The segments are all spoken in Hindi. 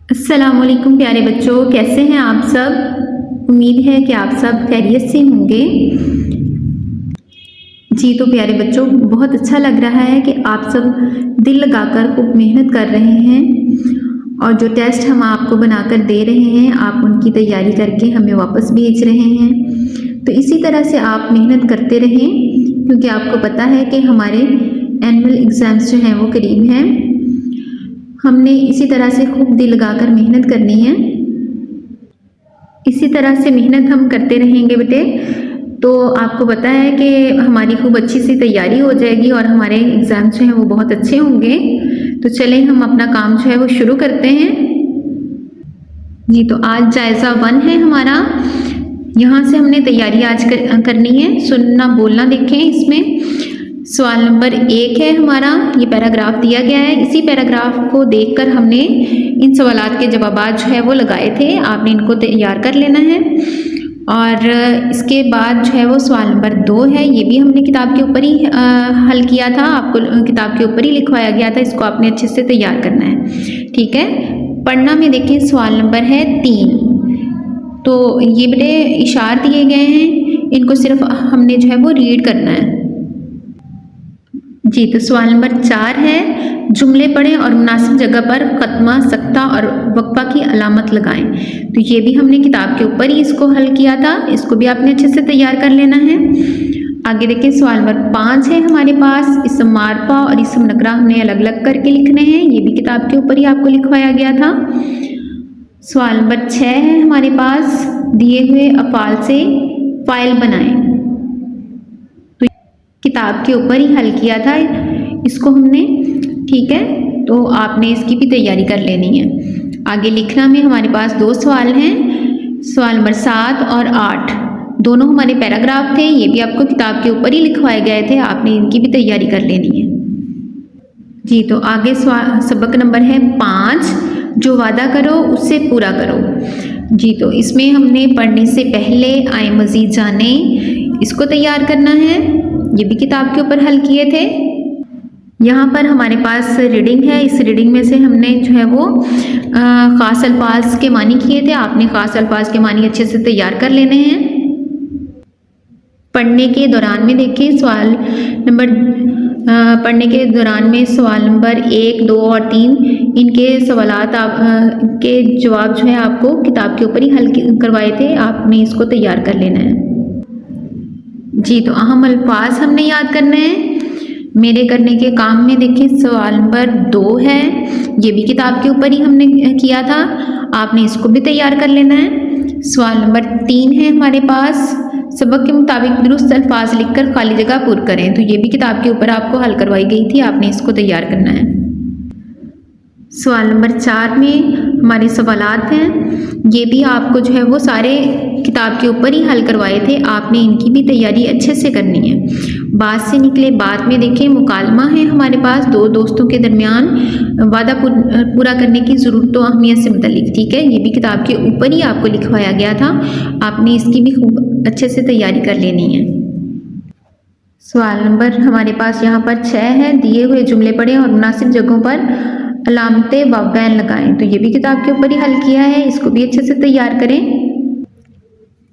अस्सलामुअलैकुम प्यारे बच्चों, कैसे हैं आप सब। उम्मीद है कि आप सब खैरियत से होंगे। जी तो प्यारे बच्चों, बहुत अच्छा लग रहा है कि आप सब दिल लगाकर खूब मेहनत कर रहे हैं और जो टेस्ट हम आपको बनाकर दे रहे हैं आप उनकी तैयारी करके हमें वापस भेज रहे हैं। तो इसी तरह से आप मेहनत करते रहें, क्योंकि आपको पता है कि हमारे एनुअल एग्ज़ाम्स जो हैं वो करीब हैं। हमने इसी तरह से खूब दिल लगाकर मेहनत करनी है। इसी तरह से मेहनत हम करते रहेंगे बेटे, तो आपको पता है कि हमारी खूब अच्छी सी तैयारी हो जाएगी और हमारे एग्ज़ाम जो हैं वो बहुत अच्छे होंगे। तो चलें हम अपना काम जो है वो शुरू करते हैं। जी तो आज जायज़ा 1 है हमारा। यहाँ से हमने तैयारी आज करनी है। सुनना बोलना देखें। इसमें सवाल नंबर 1 है हमारा, ये पैराग्राफ दिया गया है। इसी पैराग्राफ को देखकर हमने इन सवालात के जवाबात जो है वो लगाए थे। आपने इनको तैयार कर लेना है। और इसके बाद जो है वो सवाल नंबर 2 है, ये भी हमने किताब के ऊपर ही हल किया था। आपको किताब के ऊपर ही लिखवाया गया था, इसको आपने अच्छे से तैयार करना है। ठीक है। पढ़ना में देखें, सवाल नंबर है 3। तो ये बेटे इशार दिए गए हैं, इनको सिर्फ हमने जो है वो रीड करना है। जी तो सवाल नंबर 4 है, जुमले पढ़ें और मुनासिब जगह पर खत्मा, सख्ता और वक्फा की अलामत लगाएं। तो ये भी हमने किताब के ऊपर ही इसको हल किया था, इसको भी आपने अच्छे से तैयार कर लेना है। आगे देखिए, सवाल नंबर 5 है हमारे पास, इस्म मारफा और इस्म नकरा हमने अलग अलग करके लिखने हैं। ये भी किताब के ऊपर ही आपको लिखवाया गया था। सवाल नंबर 6 है हमारे पास, दिए हुए अफ़ाल से फ़ाइल बनाएं। तो किताब के ऊपर ही हल किया था इसको हमने। ठीक है, तो आपने इसकी भी तैयारी कर लेनी है। आगे लिखना में हमारे पास 2 सवाल हैं, सवाल नंबर 7 और 8। दोनों हमारे पैराग्राफ थे, ये भी आपको किताब के ऊपर ही लिखवाए गए थे। आपने इनकी भी तैयारी कर लेनी है। जी तो आगे सबक नंबर है 5, जो वादा करो उससे पूरा करो। जी तो इसमें हमने पढ़ने से पहले आए मज़ीद जाने, इसको तैयार करना है। ये भी किताब के ऊपर हल किए थे। यहाँ पर हमारे पास रीडिंग है, इस रीडिंग में से हमने जो है वो ख़ास अल्फाज के मानी किए थे। आपने ख़ास अल्फाज के मानी अच्छे से तैयार कर लेने हैं। पढ़ने के दौरान में देखिए, पढ़ने के दौरान में सवाल नंबर 1, 2 और 3 इनके सवालात के जवाब जो है आपको किताब के ऊपर ही हल करवाए थे। आपने इसको तैयार कर लेना है। जी तो अहम अल्फाज हमने याद करने हैं। मेरे करने के काम में देखिए, सवाल नंबर 2 है, ये भी किताब के ऊपर ही हमने किया था। आपने इसको भी तैयार कर लेना है। सवाल नंबर 3 है हमारे पास, सबक के मुताबिक दुरुस्त अल्फाज लिखकर खाली जगह पूर करें। तो ये भी किताब के ऊपर आपको हल करवाई गई थी, आपने इसको तैयार करना है। सवाल नंबर 4 में हमारे सवालात हैं, ये भी आपको जो है वो सारे किताब के ऊपर ही हल करवाए थे। आपने इनकी भी तैयारी अच्छे से करनी है। बात से निकले बात में देखें, मुकालमा है हमारे पास 2 दोस्तों के दरमियान वादा पूरा करने की ज़रूरत व अहमियत से मुतल्लिक। ठीक है, ये भी किताब के ऊपर ही आपको लिखवाया गया था। आपने इसकी भी खूब अच्छे से तैयारी कर लेनी है। सवाल नंबर हमारे पास यहाँ पर 6 है, दिए हुए जुमले पढ़ें और मुनासिब जगहों पर अलामतें व बैन लगाएं। तो ये भी किताब के ऊपर ही हल किया है, इसको भी अच्छे से तैयार करें।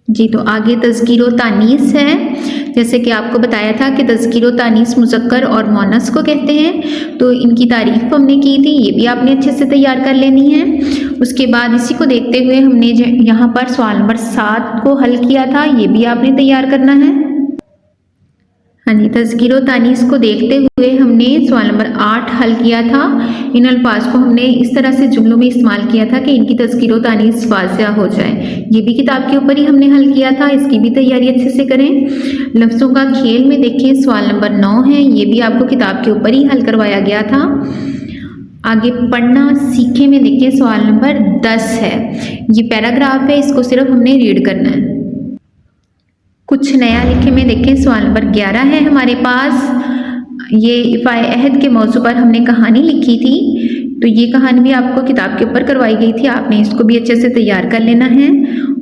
जी तो आगे तज़कीर व तानीस है। जैसे कि आपको बताया था कि तज़कीर व तानीस मुज़क्कर और मुअन्नस को कहते हैं। तो इनकी तारीफ हमने की थी, ये भी आपने अच्छे से तैयार कर लेनी है। उसके बाद इसी को देखते हुए हमने यहाँ पर सवाल नंबर 7 को हल किया था, ये भी आपने तैयार करना है। हाँ जी, तज़कीर व तानीस को देखते हुए हमने सवाल नंबर 8 हल किया था। इन अल्फाज को हमने इस तरह से जुमलों में इस्तेमाल किया था कि इनकी तज़कीर व तानीस वाज़िया हो जाए। ये भी किताब के ऊपर ही हमने हल किया था, इसकी भी तैयारी अच्छे से करें। लफ्ज़ों का खेल में देखिए, सवाल नंबर 9 है, ये भी आपको किताब के ऊपर ही हल करवाया गया था। आगे पढ़ना सीखे में देखिए, सवाल नंबर 10 है, ये पैराग्राफ है, इसको सिर्फ हमने रीड करना है। कुछ नया लिखे में देखें, सवाल नंबर 11 है हमारे पास, ये इफ़ाए अहद के मौजू पर हमने कहानी लिखी थी। तो ये कहानी भी आपको किताब के ऊपर करवाई गई थी, आपने इसको भी अच्छे से तैयार कर लेना है।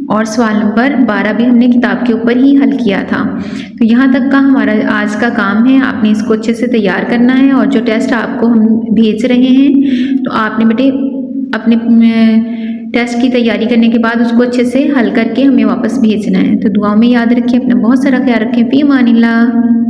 और सवाल नंबर 12 भी हमने किताब के ऊपर ही हल किया था। तो यहाँ तक का हमारा आज का काम है, आपने इसको अच्छे से तैयार करना है। और जो टेस्ट आपको हम भेज रहे हैं, तो आपने बेटे अपने टेस्ट की तैयारी करने के बाद उसको अच्छे से हल करके हमें वापस भेजना है। तो दुआओं में याद रखें, अपना बहुत सारा ख्याल रखें। फ़ी अमानिल्लाह।